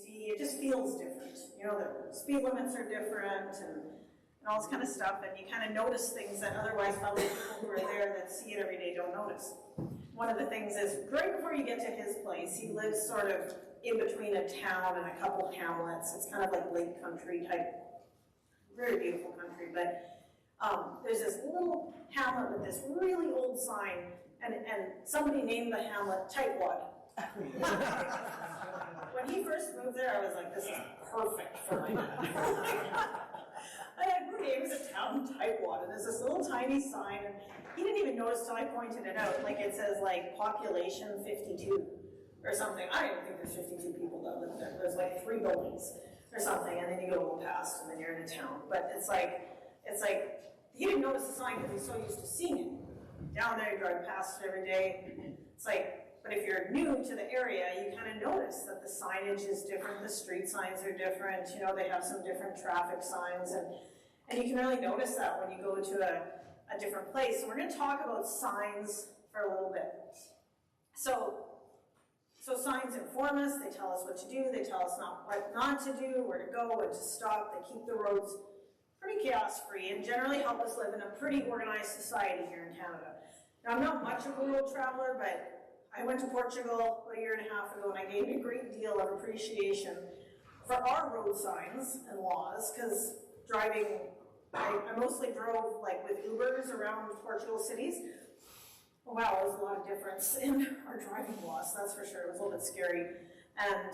see, it just feels different. You know, the speed limits are different and all this kind of stuff, and you kind of notice things that otherwise probably people who are there that see it every day don't notice. One of the things is, right before you get to his place, he lives sort of in between a town and a couple hamlets. It's kind of like lake country type, very beautiful country, but there's this little hamlet with this really old sign, and somebody named the hamlet Tightwad. When he first moved there, I was like, this is perfect for my dad. I had names a town Tightwad, and there's this little tiny sign, and he didn't even notice till I pointed it out. Like it says, like, population 52 or something. I don't even think there's 52 people that live there. There's like 3 buildings or something, and then you go past, and then you're in a town. But it's like he didn't notice the sign because he's so used to seeing it. Down there, you drive past it every day. It's like, but if you're new to the area, you kind of notice that the signage is different, the street signs are different, you know, they have some different traffic signs, and you can really notice that when you go to a different place. So we're going to talk about signs for a little bit. So signs inform us, they tell us what to do, they tell us what not to do, where to go, when to stop, they keep the roads pretty chaos-free and generally help us live in a pretty organized society here in Canada. Now, I'm not much of a world traveler, but I went to Portugal about a year and a half ago, and I gained a great deal of appreciation for our road signs and laws, because driving, I mostly drove like with Ubers around Portugal cities. Wow, there was a lot of difference in our driving laws, that's for sure. It was a little bit scary. And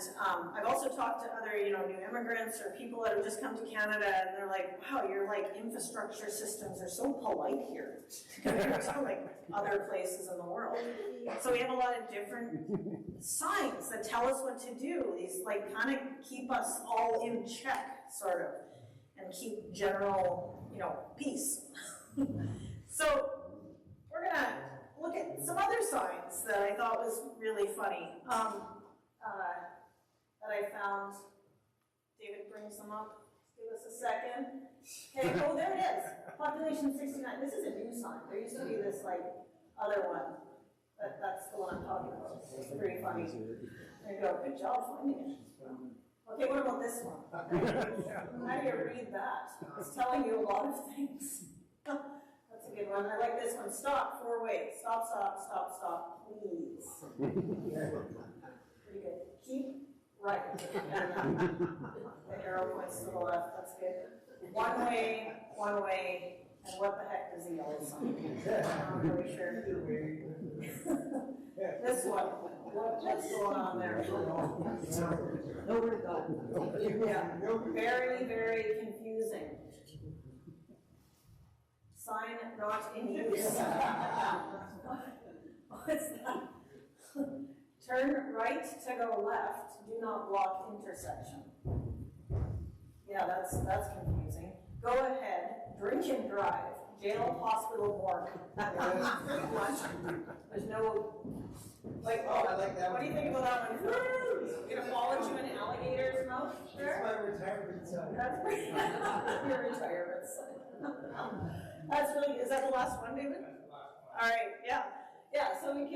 I've also talked to other, you know, new immigrants or people that have just come to Canada, and they're like, wow, your like infrastructure systems are so polite here compared to like other places in the world. So we have a lot of different signs that tell us what to do. These like kind of keep us all in check, sort of, and keep general, you know, peace. So we're gonna look at some other signs that I thought was really funny. That I found. David brings them up. Give us a second. Okay, oh, there it is. Population 69. This is a new sign. There used to be this, like, other one. But that's the one I'm talking about. It's pretty funny. There you go. Good job finding it. Okay, what about this one? How do you read that? It's telling you a lot of things. That's a good one. I like this one. Stop, 4 ways. Stop, stop, stop, stop, please. Pretty good. Keep right. The arrow points to the left. That's good. One way, and what the heck is the yellow sign? I'm not really sure. This one. What's going on there? Nowhere to go. Yeah. Very, very confusing. Sign not in use. What's that? Turn right to go left. Do not block intersection. Yeah, that's confusing. Go ahead. Drink and drive. Jail, hospital, morgue. There's no, like, I like that what do you think about that one? You're gonna fall into an alligator's mouth? Sure. That's my retirement sign. That's pretty, your retirement sign. That's really, is that the last one, David? That's the last one. All right, yeah. Yeah, so we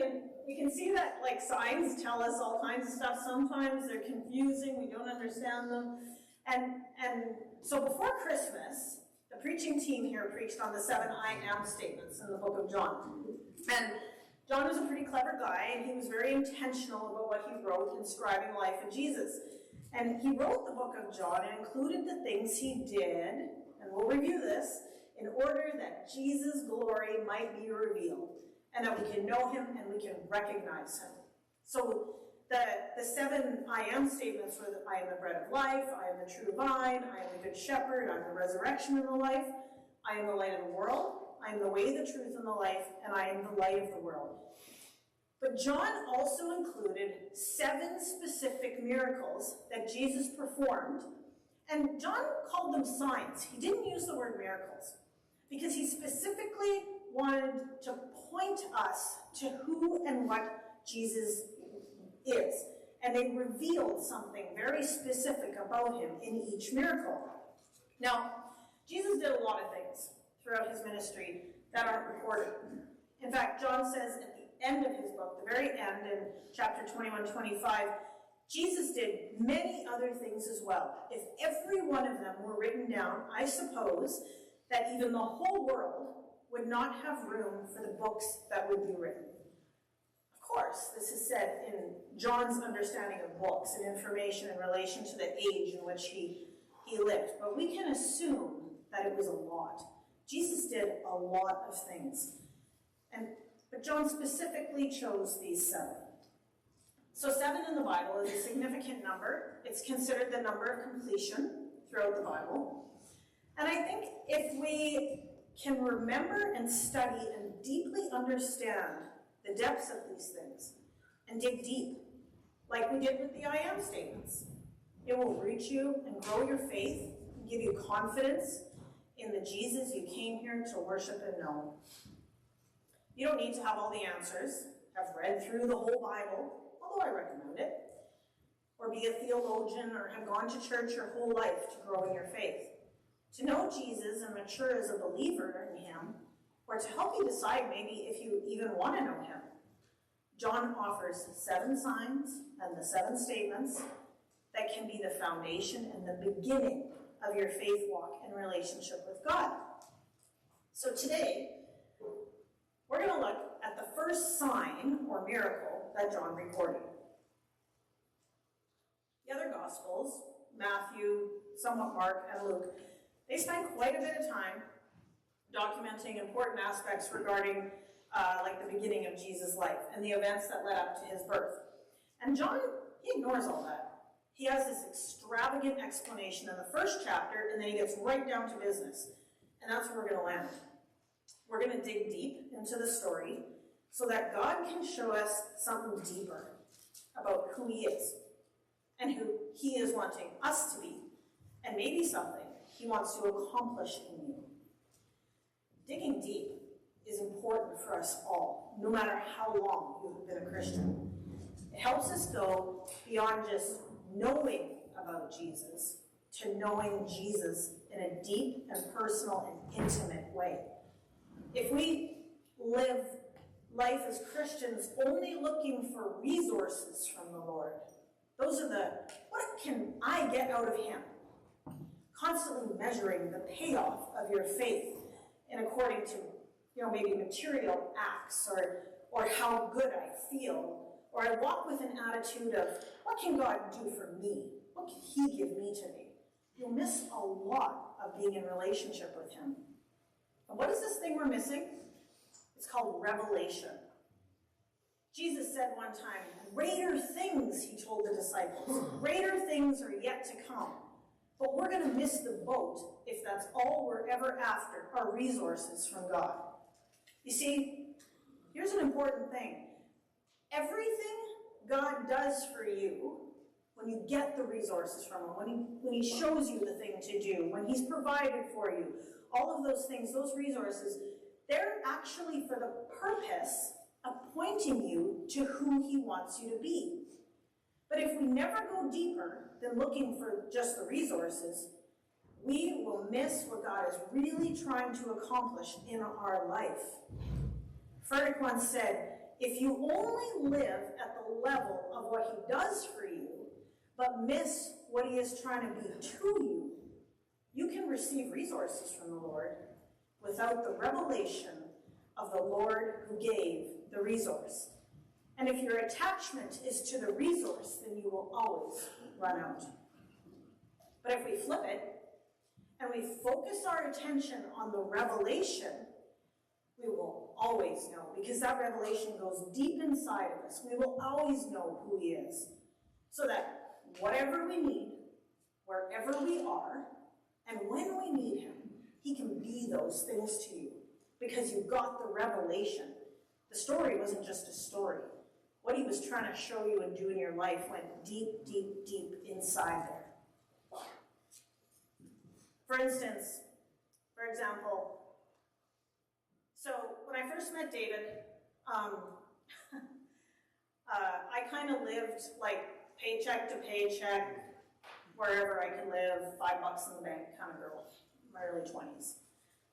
can see that like signs tell us all kinds of stuff. Sometimes they're confusing, we don't understand them. And so before Christmas, the preaching team here preached on the 7 I am statements in the book of John. And John was a pretty clever guy, and he was very intentional about what he wrote, inscribing life in Jesus. And he wrote the book of John and included the things he did, and we'll review this, in order that Jesus' glory might be revealed, and that we can know him and we can recognize him. So the 7 I am statements were that I am the bread of life, I am the true vine, I am the good shepherd, I am the resurrection and the life, I am the light of the world, I am the way, the truth, and the life, and I am the light of the world. But John also included 7 specific miracles that Jesus performed, and John called them signs. He didn't use the word miracles, because he specifically wanted to point us to who and what Jesus is. And they revealed something very specific about him in each miracle. Now, Jesus did a lot of things throughout his ministry that aren't recorded. In fact, John says at the end of his book, the very end, in chapter 21-25, Jesus did many other things as well. If every one of them were written down, I suppose that even the whole world would not have room for the books that would be written. Of course, this is said in John's understanding of books and information in relation to the age in which he lived, but we can assume that it was a lot. Jesus did a lot of things, but John specifically chose these 7. So 7 in the Bible is a significant number. It's considered the number of completion throughout the Bible. And I think if we can remember and study and deeply understand the depths of these things and dig deep, like we did with the I am statements, it will reach you and grow your faith and give you confidence in the Jesus you came here to worship and know. You don't need to have all the answers, have read through the whole Bible, although I recommend it, or be a theologian or have gone to church your whole life to grow in your faith. To know Jesus and mature as a believer in him, or to help you decide maybe if you even want to know him, John offers 7 signs and the 7 statements that can be the foundation and the beginning of your faith walk and relationship with God. So today, we're going to look at the first sign or miracle that John recorded. The other Gospels, Matthew, somewhat Mark, and Luke, they spend quite a bit of time documenting important aspects regarding like the beginning of Jesus' life and the events that led up to his birth. And John, he ignores all that. He has this extravagant explanation in the first chapter, and then he gets right down to business. And that's where we're going to land. We're going to dig deep into the story so that God can show us something deeper about who he is and who he is wanting us to be, and maybe something he wants to accomplish in you. Digging deep is important for us all, no matter how long you've been a Christian. It helps us go beyond just knowing about Jesus to knowing Jesus in a deep and personal and intimate way. If we live life as Christians only looking for resources from the Lord, those are the, what can I get out of him? Constantly measuring the payoff of your faith in according to, maybe material acts or how good I feel. Or I walk with an attitude of, what can God do for me? What can he give me today? You'll miss a lot of being in relationship with him. And what is this thing we're missing? It's called revelation. Jesus said one time, greater things, he told the disciples, greater things are yet to come. But we're going to miss the boat if that's all we're ever after, are resources from God. You see, here's an important thing. Everything God does for you, when you get the resources from him, when he shows you the thing to do, when he's provided for you, all of those things, those resources, they're actually for the purpose of pointing you to who he wants you to be. But if we never go deeper than looking for just the resources, we will miss what God is really trying to accomplish in our life. Frederick once said, if you only live at the level of what he does for you, but miss what he is trying to be to you, you can receive resources from the Lord without the revelation of the Lord who gave the resource. And if your attachment is to the resource, then you will always run out. But if we flip it, and we focus our attention on the revelation, we will always know, because that revelation goes deep inside of us. We will always know who he is, so that whatever we need, wherever we are, and when we need him, he can be those things to you, because you got the revelation. The story wasn't just a story. What he was trying to show you and do in your life went deep, deep, deep inside there. For instance, for example, so when I first met David, I kind of lived like paycheck to paycheck, wherever I could live, $5 in the bank kind of girl, in my early 20s.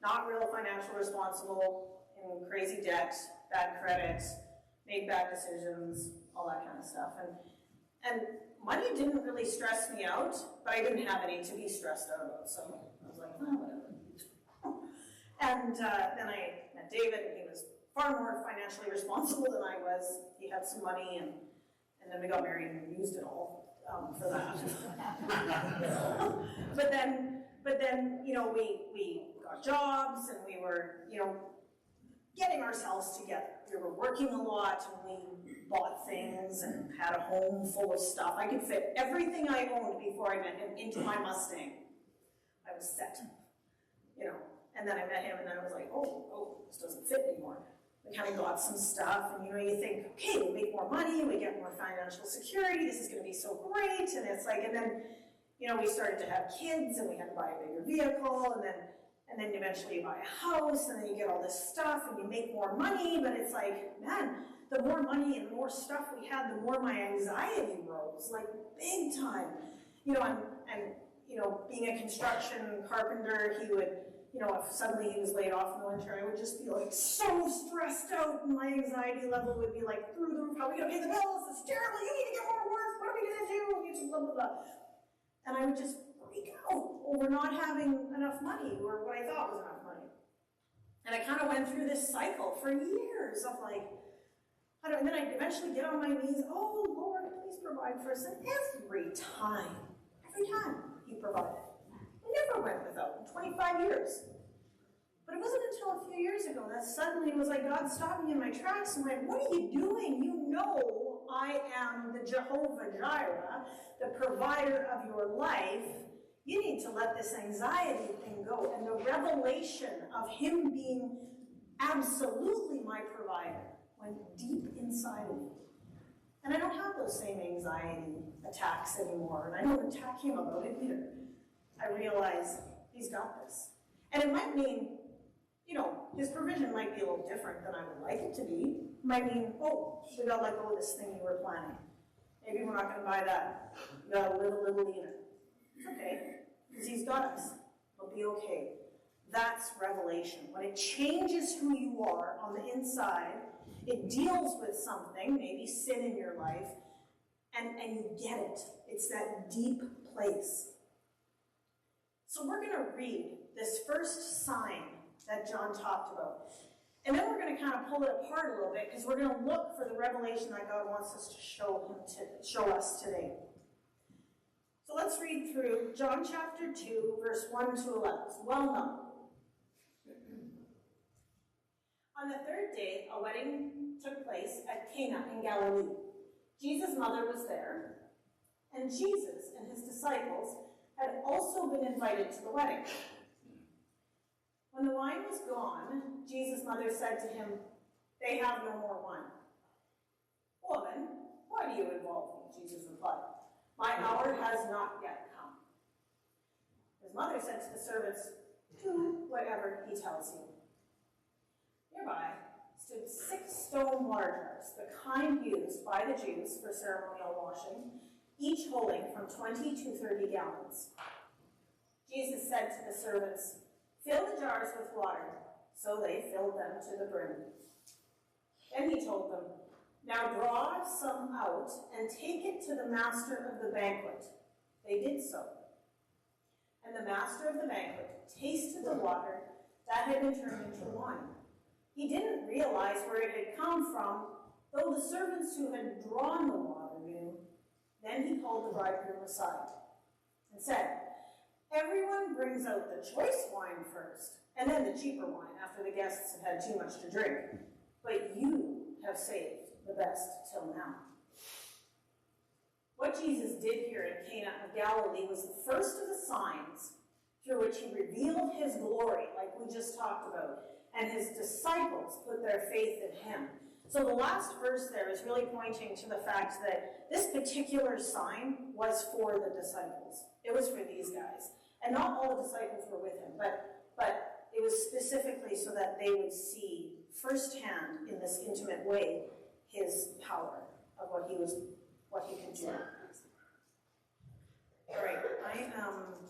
Not real financial responsible, in crazy debt, bad credit, made bad decisions, all that kind of stuff. And money didn't really stress me out, but I didn't have any to be stressed out about, so I was like, oh, whatever. And then I met David, and he was far more financially responsible than I was. He had some money, and then we got married and used it all for that. but then, you know, we got jobs, and we were, you know, getting ourselves together. We were working a lot, and we bought things and had a home full of stuff. I could fit everything I owned before I met him into my Mustang. I was set, you know. And then I met him, and then I was like, oh, this doesn't fit anymore. We kind of got some stuff, and you know, you think, okay, we'll make more money, we get more financial security, this is going to be so great, and it's like, and then, you know, we started to have kids, and we had to buy a bigger vehicle, and then eventually you buy a house, and then you get all this stuff, and you make more money, but it's like, man, the more money and more stuff we had, the more my anxiety rose, like big time. You know, and you know, being a construction carpenter, he would, you know, if suddenly he was laid off in the winter, I would just be like so stressed out, and my anxiety level would be like through the roof. How are we gonna pay the bills? It's terrible. You need to get more work. What are we gonna do? You just blah blah blah. And I would just freak out over not having enough money, or what I thought was enough money. And I kind of went through this cycle for years of like, and then I'd eventually get on my knees. Oh Lord, please provide for us. And every time He provided. Never went without in 25 years. But it wasn't until a few years ago that suddenly it was like God stopped me in my tracks and went, what are you doing? You know I am the Jehovah Jireh, the provider of your life. You need to let this anxiety thing go. And the revelation of Him being absolutely my provider went deep inside of me. And I don't have those same anxiety attacks anymore, and I don't attack Him about it either. I realize He's got this. And it might mean, you know, His provision might be a little different than I would like it to be. It might mean, oh, we gotta let go of this thing you were planning. Maybe we're not gonna buy that. You gotta live a little leaner. It's okay, because He's got us. It'll be okay. That's revelation. When it changes who you are on the inside, it deals with something, maybe sin in your life, and you get it. It's that deep place. So we're going to read this first sign that John talked about. And then we're going to kind of pull it apart a little bit, because we're going to look for the revelation that God wants us to show us today. So let's read through John chapter 2, verse 1 to 11. It's well known. On the third day, a wedding took place at Cana in Galilee. Jesus' mother was there, and Jesus and His disciples had also been invited to the wedding. When the wine was gone, Jesus' mother said to Him, "They have no more wine." "Woman, why do you involve me?" Jesus replied. "My hour has not yet come." His mother said to the servants, "Do whatever he tells you." Nearby stood 6 stone water jars, the kind used by the Jews for ceremonial washing, each holding from 20 to 30 gallons. Jesus said to the servants, "Fill the jars with water." So they filled them to the brim. Then He told them, "Now draw some out and take it to the master of the banquet." They did so. And the master of the banquet tasted the water that had been turned into wine. He didn't realize where it had come from, though the servants who had drawn the water knew. Then He called the bridegroom aside and said, "Everyone brings out the choice wine first, and then the cheaper wine after the guests have had too much to drink. But you have saved the best till now." What Jesus did here in Cana of Galilee was the first of the signs through which He revealed His glory, like we just talked about, and His disciples put their faith in Him. So the last verse there is really pointing to the fact that this particular sign was for the disciples. It was for these guys. And not all the disciples were with Him, but it was specifically so that they would see firsthand in this intimate way His power of what He could do. All right, I am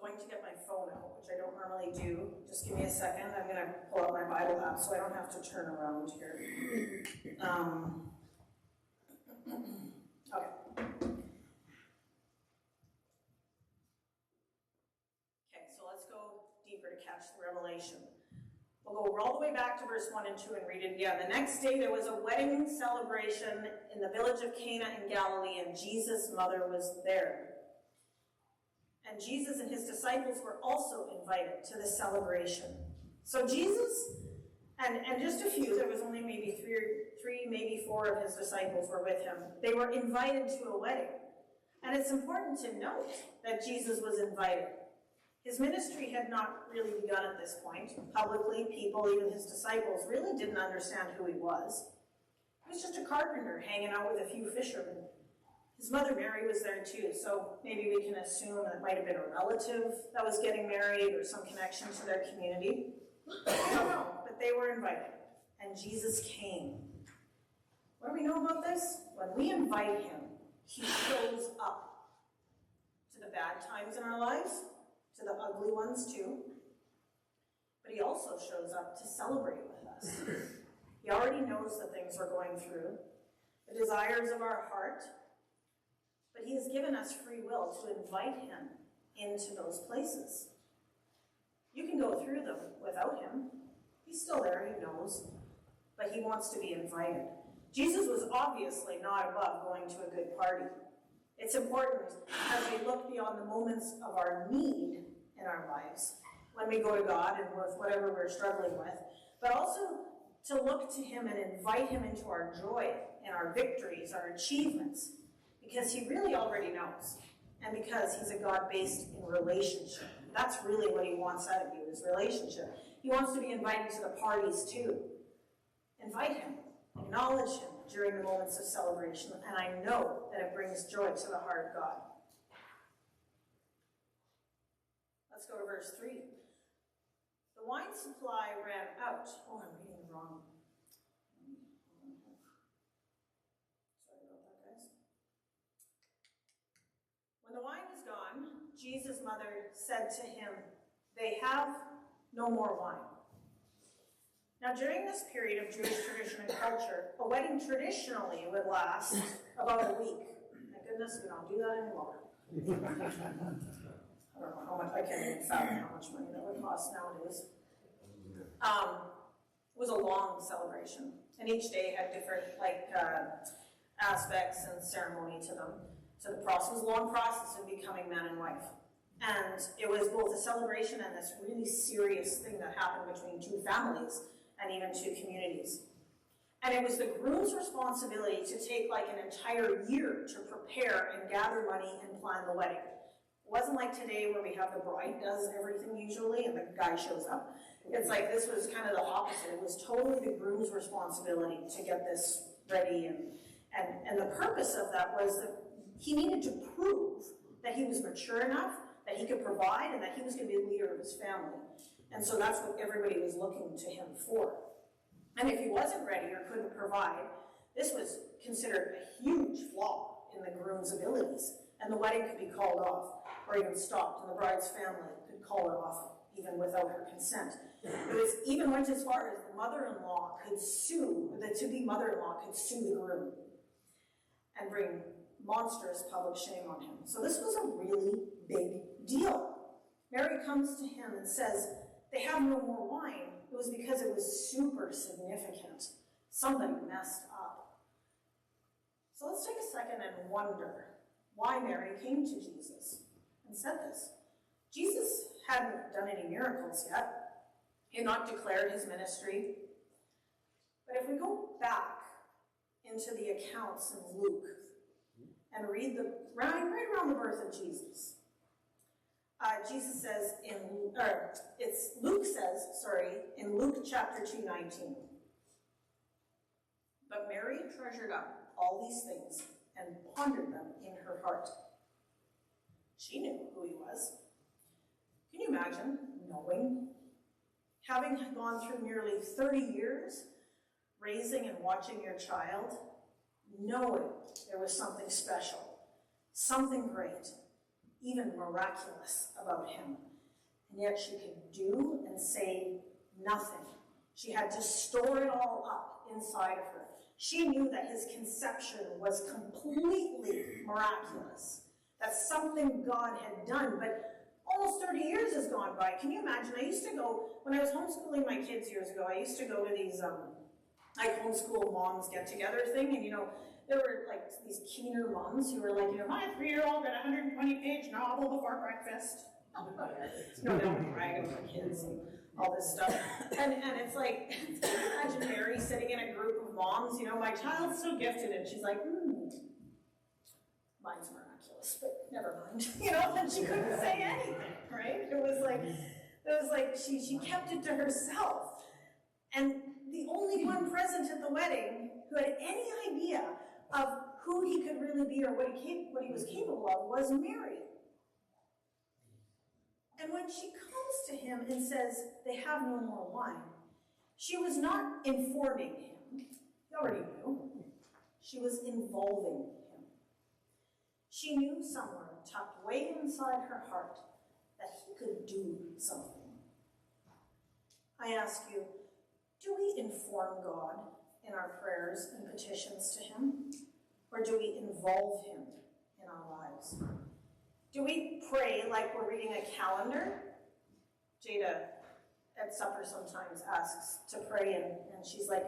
going to get my phone out, which I don't normally do. Just give me a second. I'm going to pull out my Bible app so I don't have to turn around here. Okay, so let's see. John chapter 2, verse 1 to 11. Okay. Okay, so let's go deeper to catch the revelation. We'll go all the way back to verse 1 and 2 and read it again. The next day there was a wedding celebration in the village of Cana in Galilee, and Jesus' mother was there. And Jesus and his disciples were also invited to the celebration. So Jesus, and just a few, there was only maybe three, maybe four of his disciples were with him. They were invited to a wedding. And it's important to note that Jesus was invited. His ministry had not really begun at this point. Publicly, people, even his disciples, really didn't understand who he was. He was just a carpenter hanging out with a few fishermen. His mother Mary was there too, so maybe we can assume that it might have been a relative that was getting married or some connection to their community. I don't know, but they were invited, and Jesus came. What do we know about this? When we invite him, he shows up to the bad times in our lives, to the ugly ones too, but he also shows up to celebrate with us. He already knows the things we're going through, the desires of our heart, but he has given us free will to invite him into those places. You can go through them without him. He's still there, he knows, but he wants to be invited. Jesus was obviously not above going to a good party. It's important as we look beyond the moments of our need in our lives, when we go to God and with whatever we're struggling with, but also to look to him and invite him into our joy and our victories, our achievements, because he really already knows, and because he's a God based in relationship. That's really what he wants out of you, is relationship. He wants to be invited to the parties too. Invite him, acknowledge him during the moments of celebration, and I know that it brings joy to the heart of God. Let's go to verse 3. The wine supply ran out. Oh, I'm reading the wrong. Sorry about that, guys. When the wine was gone, Jesus' mother said to him, "They have no more wine." Now, during this period of Jewish tradition and culture, a wedding traditionally would last about a week. Thank goodness we don't do that anymore. I don't know how much, I can't even fathom how much money that would cost nowadays. It was a long celebration, and each day had different aspects and ceremony to them. So the process was a long process of becoming man and wife. And it was both a celebration and this really serious thing that happened between two families and even two communities. And it was the groom's responsibility to take like an entire year to prepare and gather money and plan the wedding. It wasn't like today where we have the bride does everything usually and the guy shows up. It's like this was kind of the opposite. It was totally the groom's responsibility to get this ready. And the purpose of that was that he needed to prove that he was mature enough, that he could provide, and that he was going to be the leader of his family. And so that's what everybody was looking to him for. And if he wasn't ready or couldn't provide, this was considered a huge flaw in the groom's abilities. And the wedding could be called off or even stopped, and the bride's family could call it off even without her consent. It was even went as far as the mother-in-law could sue, the to-be mother-in-law could sue the groom and bring monstrous public shame on him. So this was a really big deal. Mary comes to him and says, "They have no more wine." It was because it was super significant. Somebody messed up. So let's take a second and wonder why Mary came to Jesus and said this. Jesus hadn't done any miracles yet. He had not declared his ministry. But if we go back into the accounts in Luke and read right around the birth of Jesus, Jesus says in Luke chapter 2:19, "But Mary treasured up all these things and pondered them in her heart." She knew who he was. Can you imagine knowing? Having gone through nearly 30 years raising and watching your child, knowing there was something special, something great, even miraculous about him. And yet she could do and say nothing. She had to store it all up inside of her. She knew that his conception was completely miraculous, that something God had done, but almost 30 years has gone by. Can you imagine? I used to go, when I was homeschooling my kids years ago, I used to go to these like homeschool moms get-together thing, and there were like these keener moms who were like, my 3-year-old read a 120-page novel before breakfast. They don't brag about their kids and all this stuff. And it's like, imagine Mary sitting in a group of moms, my child's so gifted, and she's like, mine's miraculous, but never mind, and she couldn't say anything, right? It was like she kept it to herself. And the only one present at the wedding who had any idea of who he could really be or what he was capable of was Mary. And when she comes to him and says, they have no more wine, she was not informing him. He already knew. She was involving him. She knew somewhere, tucked way inside her heart, that he could do something. I ask you, do we inform God in our prayers and petitions to him? Or do we involve him in our lives? Do we pray like we're reading a calendar? Jada at supper sometimes asks to pray, and she's like,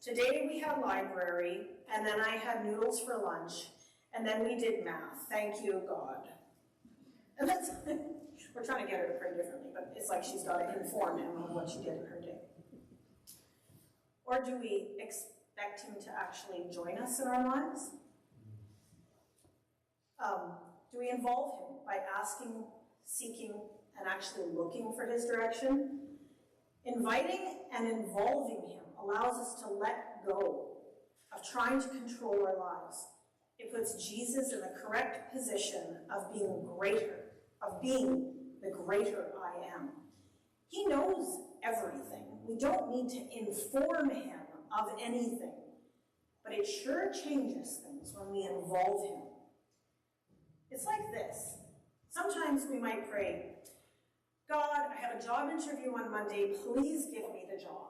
today we had library, and then I had noodles for lunch, and then we did math. Thank you, God. And that's, we're trying to get her to pray differently, but it's like she's got to inform him of what she did in her day. Or do we expect him to actually join us in our lives? Do we involve him by asking, seeking, and actually looking for his direction? Inviting and involving him allows us to let go of trying to control our lives. It puts Jesus in the correct position of being greater, of being the greater I am. He knows everything. We don't need to inform him of anything, but it sure changes things when we involve him. It's like this. Sometimes we might pray, God, I have a job interview on Monday. Please give me the job.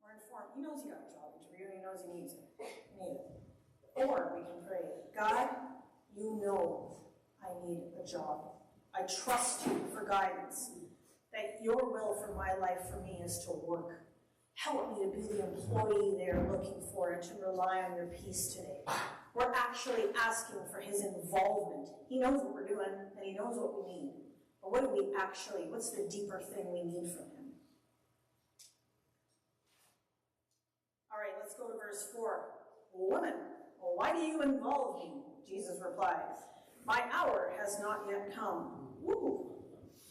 We're informed. He knows he got a job interview. He knows he needs it. Or we can pray, God, you know I need a job. I trust you for guidance, that your will for my life for me is to work. Help me to be the employee they're looking for and to rely on your peace today. We're actually asking for his involvement. He knows what we're doing, and he knows what we need. But what's the deeper thing we need from him? All right, let's go to verse 4. Woman, well, why do you involve me? Jesus replied, my hour has not yet come. Woo,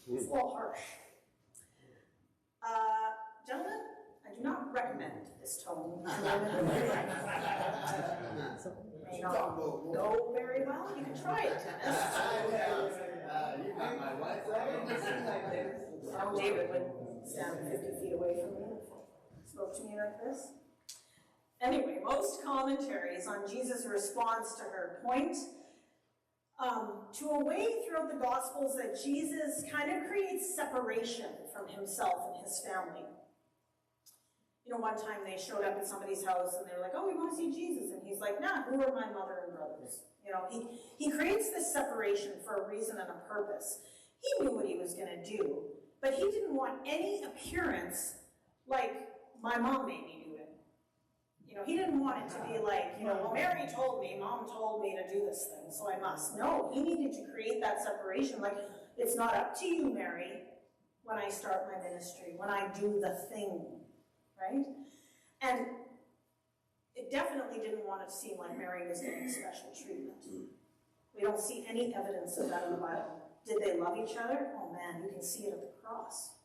it's a little harsh. Gentlemen, I do not recommend this tone. May not go very well. You can try it, Dennis. You got my wife right? David would stand 50 feet away from me and spoke to me like this. Anyway, most commentaries on Jesus' response to her point to a way throughout the Gospels that Jesus kind of creates separation from himself and his family. One time they showed up at somebody's house and they were like, oh, we want to see Jesus. And he's like, nah, who are my mother and brothers? He creates this separation for a reason and a purpose. He knew what he was going to do, but he didn't want any appearance like my mom made me do it. He didn't want it to be like, well, Mary told me, mom told me to do this thing, so I must. No, he needed to create that separation. Like, it's not up to you, Mary, when I start my ministry, when I do the thing. Right? And it definitely didn't want it to seem like Mary was getting special treatment. We don't see any evidence of that in the Bible. Did they love each other? Oh man, you can see it at the cross.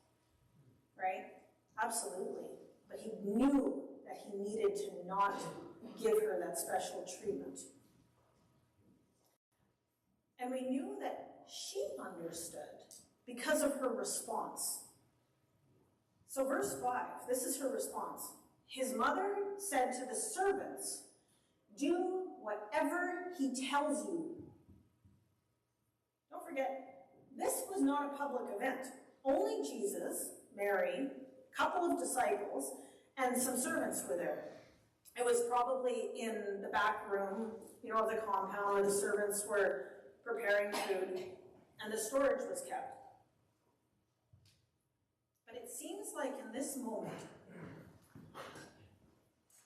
Right? Absolutely. But he knew that he needed to not give her that special treatment. And we knew that she understood because of her response. So verse 5, this is her response. His mother said to the servants, do whatever he tells you. Don't forget, this was not a public event. Only Jesus, Mary, a couple of disciples, and some servants were there. It was probably in the back room, of the compound where the servants were preparing food, and the storage was kept. But it seems like in this moment,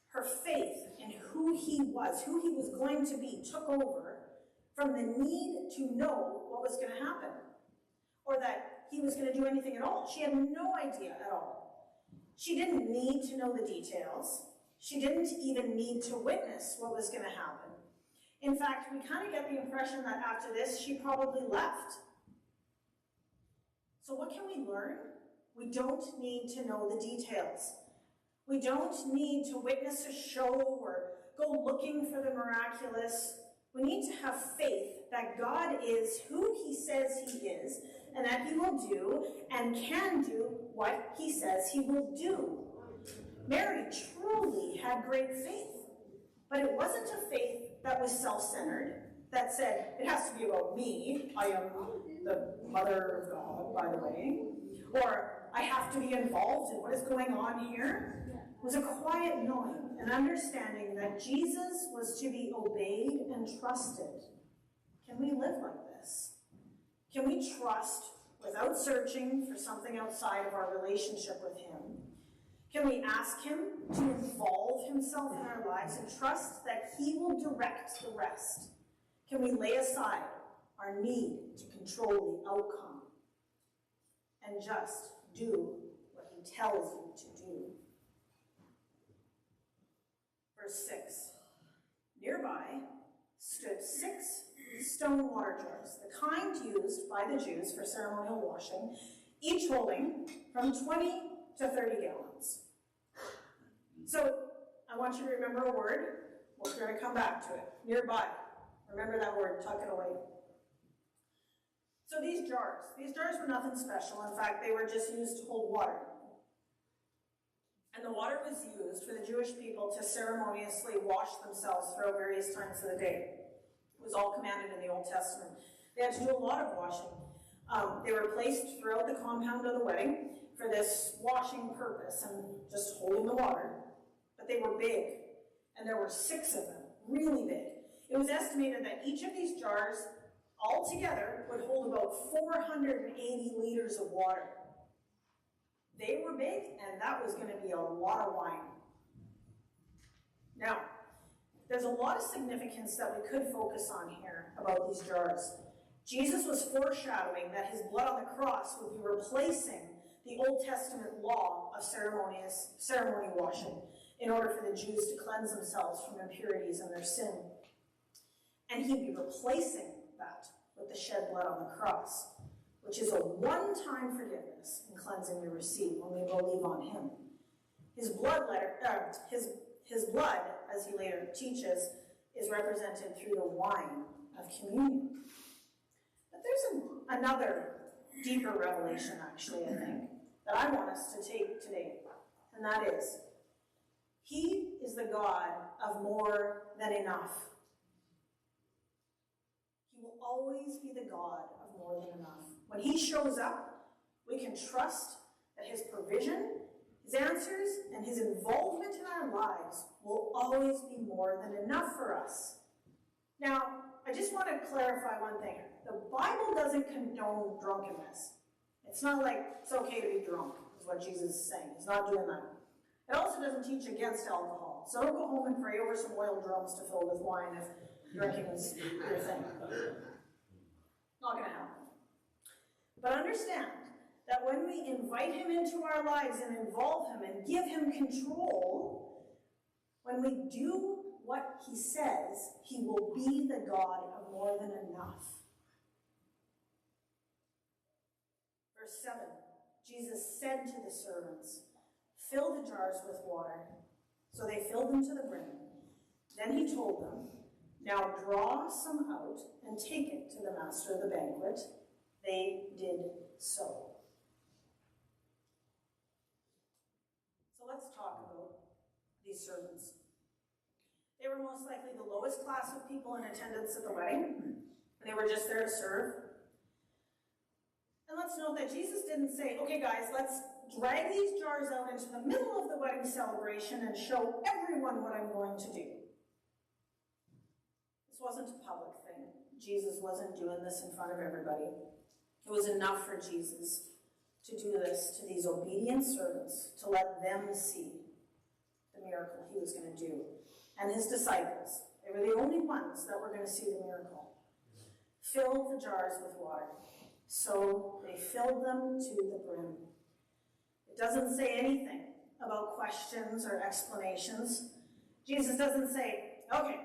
her faith in who he was going to be, took over from the need to know what was going to happen, or that he was going to do anything at all. She had no idea at all. She didn't need to know the details. She didn't even need to witness what was going to happen. In fact, we kind of get the impression that after this, she probably left. So what can we learn? We don't need to know the details. We don't need to witness a show or go looking for the miraculous. We need to have faith that God is who he says he is, and that he will do and can do what he says he will do. Mary truly had great faith, but it wasn't a faith that was self-centered, that said, it has to be about me, I am the mother of God, by the way, or I have to be involved in what is going on here. It was a quiet knowing, an understanding that Jesus was to be obeyed and trusted. Can we live like this? Can we trust without searching for something outside of our relationship with him? Can we ask him to involve himself in our lives and trust that he will direct the rest? Can we lay aside our need to control the outcome and just do what he tells you to do? Verse 6. Nearby stood 6 stone water jars, the kind used by the Jews for ceremonial washing, each holding from 20 to 30 gallons. So, I want you to remember a word. We're going to come back to it. Nearby. Remember that word, tuck it away. So these jars were nothing special. In fact, they were just used to hold water. And the water was used for the Jewish people to ceremoniously wash themselves throughout various times of the day. It was all commanded in the Old Testament. They had to do a lot of washing. They were placed throughout the compound of the wedding for this washing purpose and just holding the water. But they were big, and there were 6 of them, really big. It was estimated that each of these jars altogether would hold about 480 liters of water. They were big, and that was going to be a lot of wine. Now, there's a lot of significance that we could focus on here about these jars. Jesus was foreshadowing that his blood on the cross would be replacing the Old Testament law of ceremony washing in order for the Jews to cleanse themselves from impurities and their sin. And he'd be replacing that with the shed blood on the cross, which is a one-time forgiveness and cleansing we receive when we believe on him. His blood, as he later teaches, is represented through the wine of communion. But there's another deeper revelation, actually, I think, that I want us to take today, and that is, he is the God of more than enough. He will always be the God of more than enough. When he shows up, we can trust that his provision, his answers, and his involvement in our lives will always be more than enough for us. Now, I just want to clarify one thing. The Bible doesn't condone drunkenness. It's not like it's okay to be drunk, is what Jesus is saying. He's not doing that. It also doesn't teach against alcohol. So don't go home and pray over some oil drums to fill with wine if drinking is your thing. Not going to happen. But understand that when we invite him into our lives and involve him and give him control, when we do what he says, he will be the God of more than enough. Verse 7, Jesus said to the servants, "Fill the jars with water." So they filled them to the brim. Then he told them, "Now draw some out and take it to the master of the banquet." They did so. So let's talk about these servants. They were most likely the lowest class of people in attendance at the wedding. They were just there to serve. And let's note that Jesus didn't say, "Okay guys, let's drag these jars out into the middle of the wedding celebration and show everyone what I'm going to do. This wasn't a public thing. Jesus wasn't doing this in front of everybody. It was enough for Jesus to do this to these obedient servants, to let them see the miracle he was going to do. And his disciples, they were the only ones that were going to see the miracle. Fill the jars with water. So they filled them to the brim. It doesn't say anything about questions or explanations. Jesus doesn't say, okay,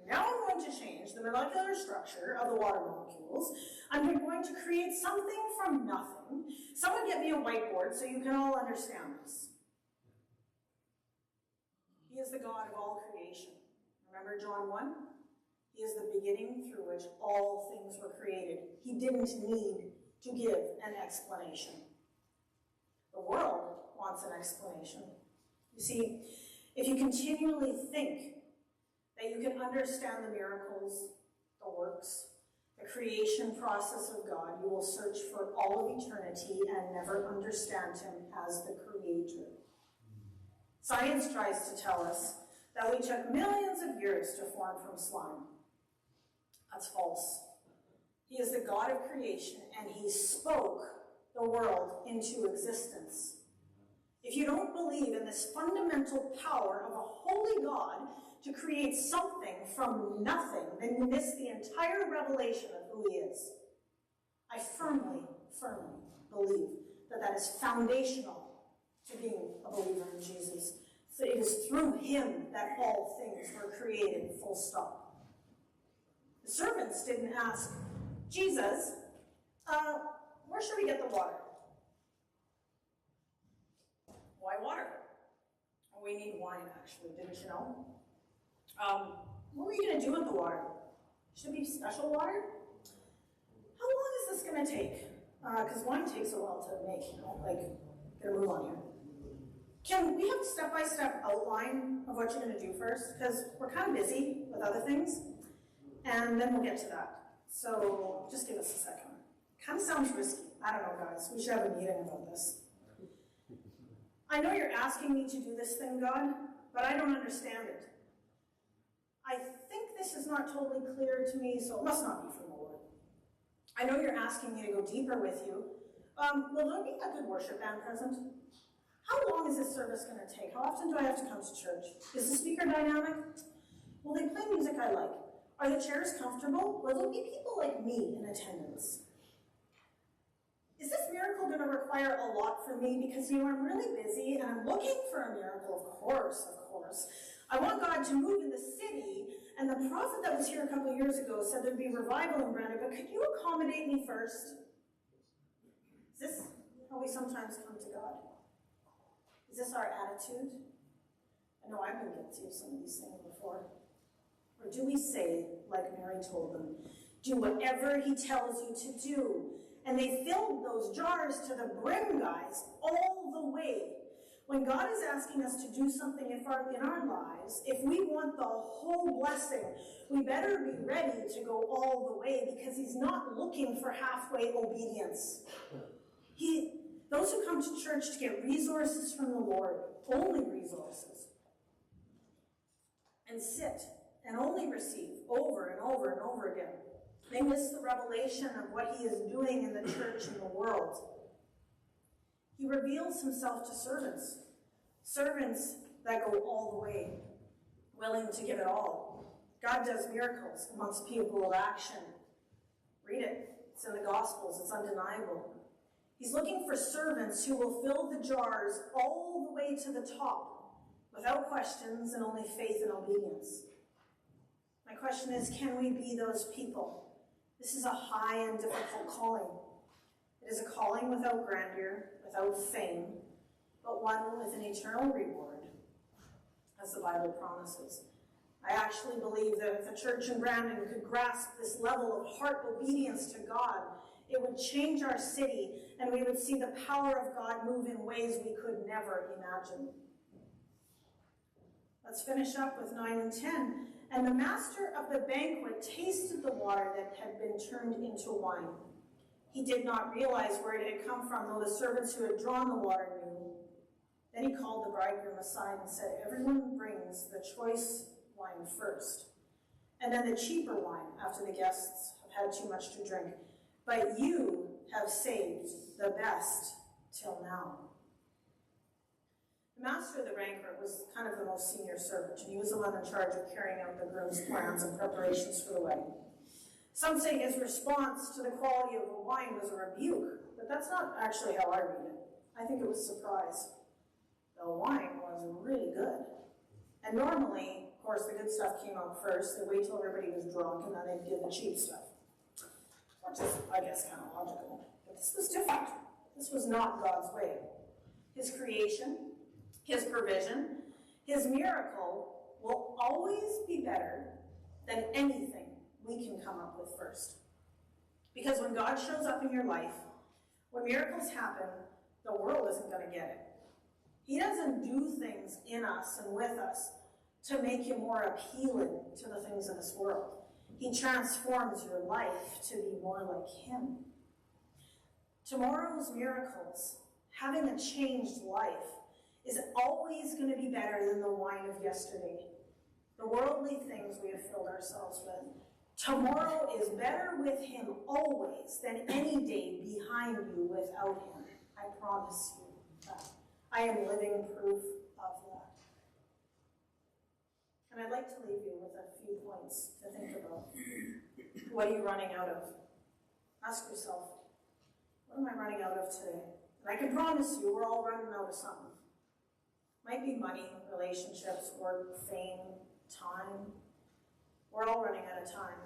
now I'm going to change the molecular structure of the water molecules. I'm going to create something from nothing. Someone get me a whiteboard so you can all understand this. He is the God of all creation. Remember John 1? He is the beginning through which all things were created. He didn't need to give an explanation. The world wants an explanation. You see, if you continually think that you can understand the miracles, the works, the creation process of God, you will search for all of eternity and never understand him as the creator. Science tries to tell us that we took millions of years to form from slime. That's false. He is the God of creation, and he spoke the world into existence. If you don't believe in this fundamental power of a holy God to create something from nothing, then you miss the entire revelation of who he is. I firmly, firmly believe that that is foundational to being a believer in Jesus. So it is through him that all things were created, full stop. The servants didn't ask, Jesus, where should we get the water? Why water? Well, we need wine, actually, didn't you know? What were you going to do with the water? Should it be special water? How long is this going to take? Because wine takes a while to make, gotta move on here. Can we have a step-by-step outline of what you're going to do first? Because we're kind of busy with other things, and then we'll get to that. So just give us a second. Kind of sounds risky. I don't know, guys. We should have a meeting about this. I know you're asking me to do this thing, God, but I don't understand it. I think this is not totally clear to me, so it must not be from the Lord. I know you're asking me to go deeper with you. Will there be a good worship band present? How long is this service going to take? How often do I have to come to church? Is the speaker dynamic? Will they play music I like? Are the chairs comfortable? Will there be people like me in attendance? Is this miracle going to require a lot from me? Because, I'm really busy and I'm looking for a miracle, of course. I want God to move in the city, and the prophet that was here a couple of years ago said there'd be revival in Brandon, but could you accommodate me first? Is this how we sometimes come to God? Is this our attitude? I know I've been guilty of some of these things before. Or do we say, like Mary told them, do whatever he tells you to do? And they filled those jars to the brim, guys, all the way. When God is asking us to do something in our lives, if we want the whole blessing, we better be ready to go all the way, because he's not looking for halfway obedience. Those who come to church to get resources from the Lord, only resources, and sit and only receive over and over and over again, they miss the revelation of what he is doing in the church and the world. He reveals himself to servants that go all the way, willing to give it all. God does miracles amongst people of action. Read it. It's in the Gospels. It's undeniable. He's looking for servants who will fill the jars all the way to the top, without questions and only faith and obedience. My question is, can we be those people? This is a high and difficult calling. It is a calling without grandeur, without fame, but one with an eternal reward, as the Bible promises. I actually believe that if the church in Brandon could grasp this level of heart obedience to God, it would change our city, and we would see the power of God move in ways we could never imagine. Let's finish up with 9 and 10. And the master of the banquet tasted the water that had been turned into wine. He did not realize where it had come from, though the servants who had drawn the water knew. Then he called the bridegroom aside and said, "Everyone brings the choice wine first, and then the cheaper wine after the guests have had too much to drink. But you have saved the best till now." The master of the banquet was kind of the most senior servant, and he was the one in charge of carrying out the groom's plans and preparations for the wedding. Some say his response to the quality of the wine was a rebuke, but that's not actually how I read it. I think it was surprise. The wine was really good. And normally, of course, the good stuff came out first. They'd wait till everybody was drunk, and then they'd give the cheap stuff. Which is, I guess, kind of logical. But this was different. This was not God's way. His creation, his provision, his miracle will always be better than anything we can come up with first. Because when God shows up in your life, when miracles happen, the world isn't going to get it. He doesn't do things in us and with us to make you more appealing to the things of this world. He transforms your life to be more like him. Tomorrow's miracles, having a changed life, is always going to be better than the wine of yesterday. The worldly things we have filled ourselves with. Tomorrow is better with him always than any day behind you without him. I promise you that. I am living proof of that. And I'd like to leave you with a few points to think about. What are you running out of? Ask yourself, what am I running out of today? And I can promise you we're all running out of something. Might be money, relationships, work, fame, time. We're all running out of time.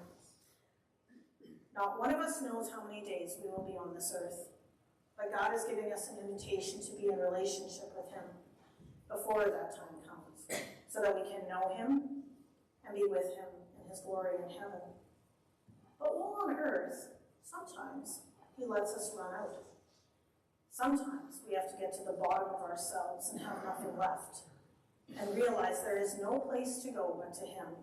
Not one of us knows how many days we will be on this earth. But God is giving us an invitation to be in relationship with him before that time comes, so that we can know him and be with him in his glory in heaven. But while on earth, sometimes he lets us run out. Sometimes we have to get to the bottom of ourselves and have nothing left, and realize there is no place to go but to him.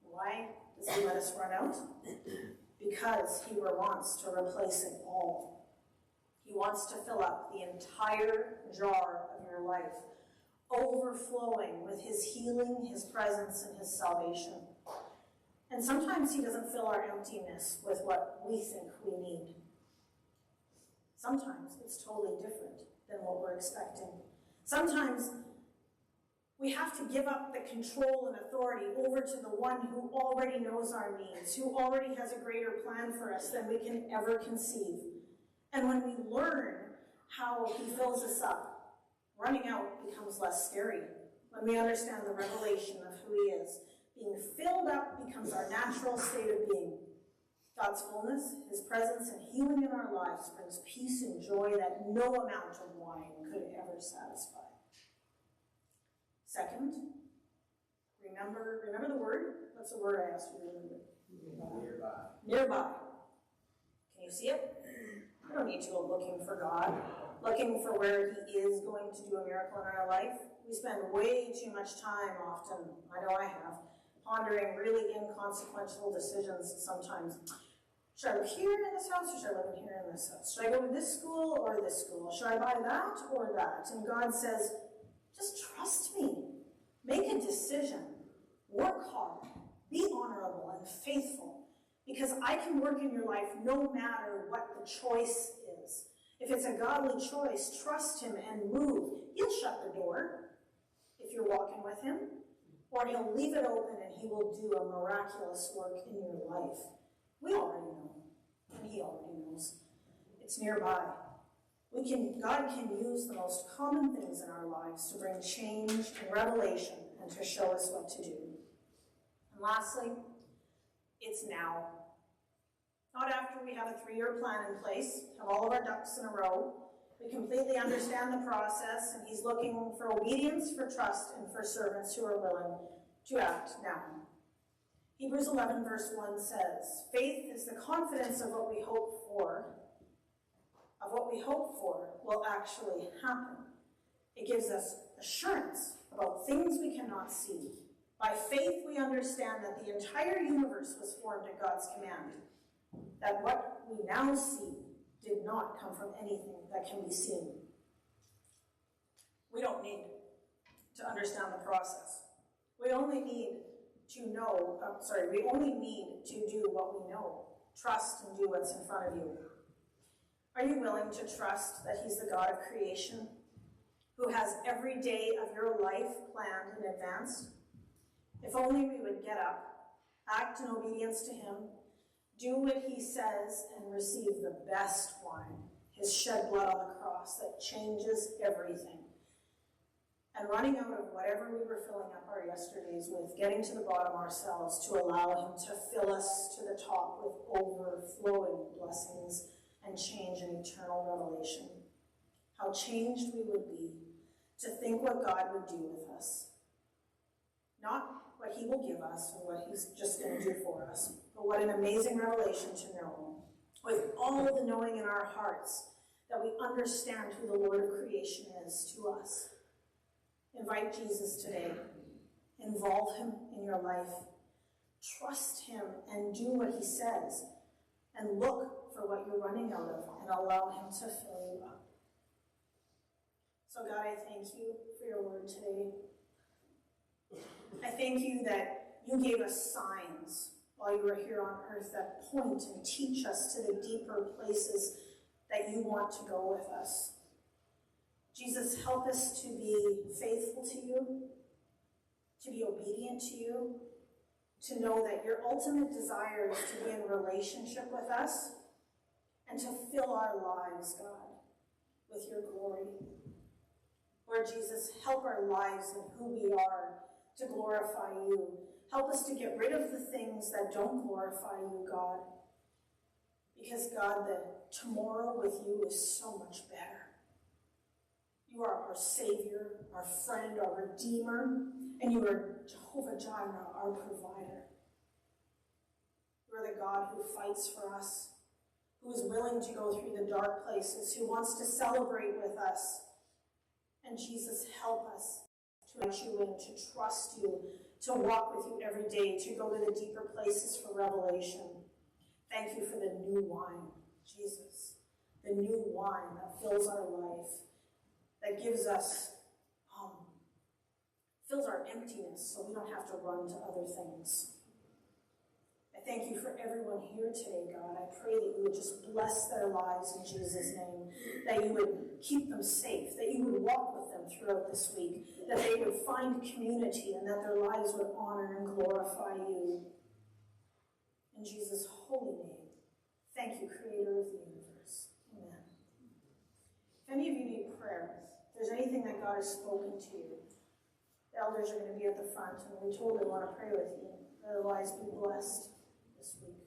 Why does he let us run out? Because he wants to replace it all. He wants to fill up the entire jar of your life, overflowing with his healing, his presence, and his salvation. And sometimes he doesn't fill our emptiness with what we think we need. Sometimes it's totally different than what we're expecting. Sometimes we have to give up the control and authority over to the one who already knows our needs, who already has a greater plan for us than we can ever conceive. And when we learn how he fills us up, running out becomes less scary. When we understand the revelation of who he is, being filled up becomes our natural state of being. God's fullness, his presence, and healing in our lives brings peace and joy that no amount of wine could ever satisfy. Second, remember the word? What's the word I asked you to remember? Nearby. Nearby. Can you see it? We don't need to go looking for God, looking for where he is going to do a miracle in our life. We spend way too much time often, I know I have, pondering really inconsequential decisions sometimes. Should I live here in this house, or should I live in here in this house? Should I go to this school or this school? Should I buy that or that? And God says, just trust me. Make a decision. Work hard. Be honorable and faithful. Because I can work in your life no matter what the choice is. If it's a godly choice, trust him and move. He'll shut the door if you're walking with him. Or he'll leave it open and he will do a miraculous work in your life. We already know, and he already knows. It's nearby. God can use the most common things in our lives to bring change and revelation and to show us what to do. And lastly, it's now. Not after we have a 3-year plan in place, have all of our ducks in a row. We completely understand the process, and he's looking for obedience, for trust, and for servants who are willing to act now. Hebrews 11 verse 1 says, faith is the confidence of what we hope for, will actually happen. It gives us assurance about things we cannot see. By faith, we understand that the entire universe was formed at God's command, that what we now see did not come from anything that can be seen. We don't don't need to understand the process. We only need to know, we only need to do what we know. Trust and do what's in front of you. Are you willing to trust that He's the God of creation, who has every day of your life planned in advance? If only we would get up, act in obedience to Him, do what He says, and receive the best wine, His shed blood on the cross that changes everything. And running out of whatever we were filling up our yesterdays with, getting to the bottom ourselves to allow Him to fill us to the top with overflowing blessings and change and eternal revelation. How changed we would be to think what God would do with us. Not what He will give us or what He's just going to do for us, but what an amazing revelation to know, with all the knowing in our hearts, that we understand who the Lord of creation is to us. Invite Jesus today. Involve Him in your life. Trust Him and do what He says. And look for what you're running out of and allow Him to fill you up. So God, I thank you for your word today. I thank you that you gave us signs while you were here on earth that point and teach us to the deeper places that you want to go with us. Jesus, help us to be faithful to you, to be obedient to you, to know that your ultimate desire is to be in relationship with us and to fill our lives, God, with your glory. Lord Jesus, help our lives and who we are to glorify you. Help us to get rid of the things that don't glorify you, God. Because, God, the tomorrow with you is so much better. You are our Savior, our friend, our Redeemer, and you are Jehovah Jireh, our provider. You are the God who fights for us, who is willing to go through the dark places, who wants to celebrate with us. And Jesus, help us to let you in, to trust you, to walk with you every day, to go to the deeper places for revelation. Thank you for the new wine, Jesus, the new wine that fills our life, that gives us, fills our emptiness so we don't have to run to other things. I thank you for everyone here today, God. I pray that you would just bless their lives in Jesus' name, that you would keep them safe, that you would walk with them throughout this week, that they would find community, and that their lives would honor and glorify you. In Jesus' holy name, thank you, Creator of the universe. Amen. If any of you need prayer, if there's anything that God has spoken to you, the elders are going to be at the front, and we totally want to pray with you. Otherwise, be blessed this week.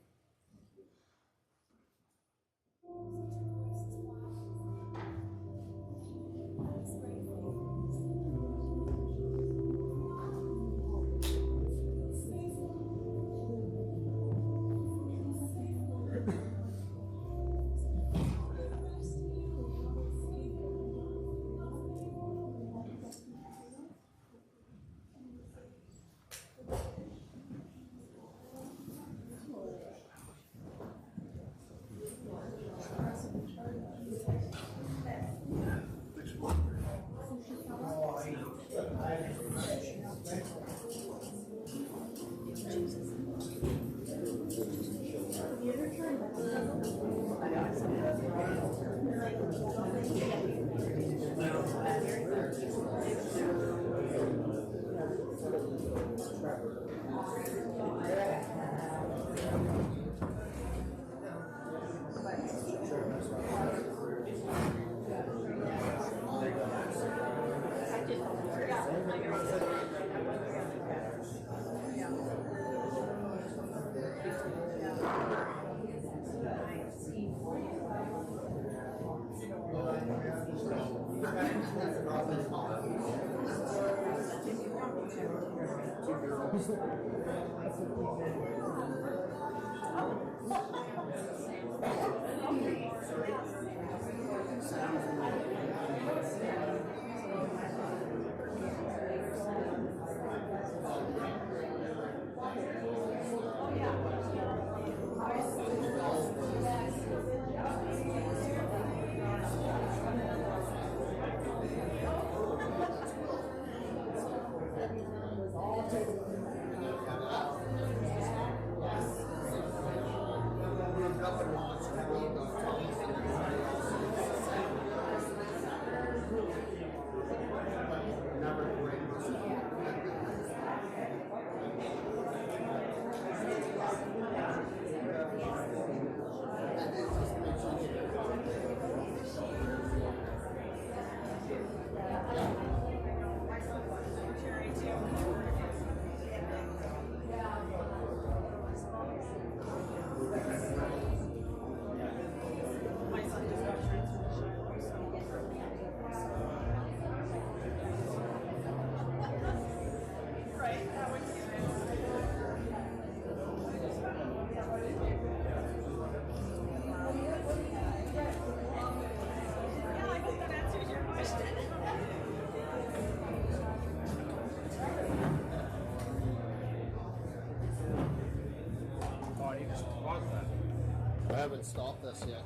I haven't stopped this yet.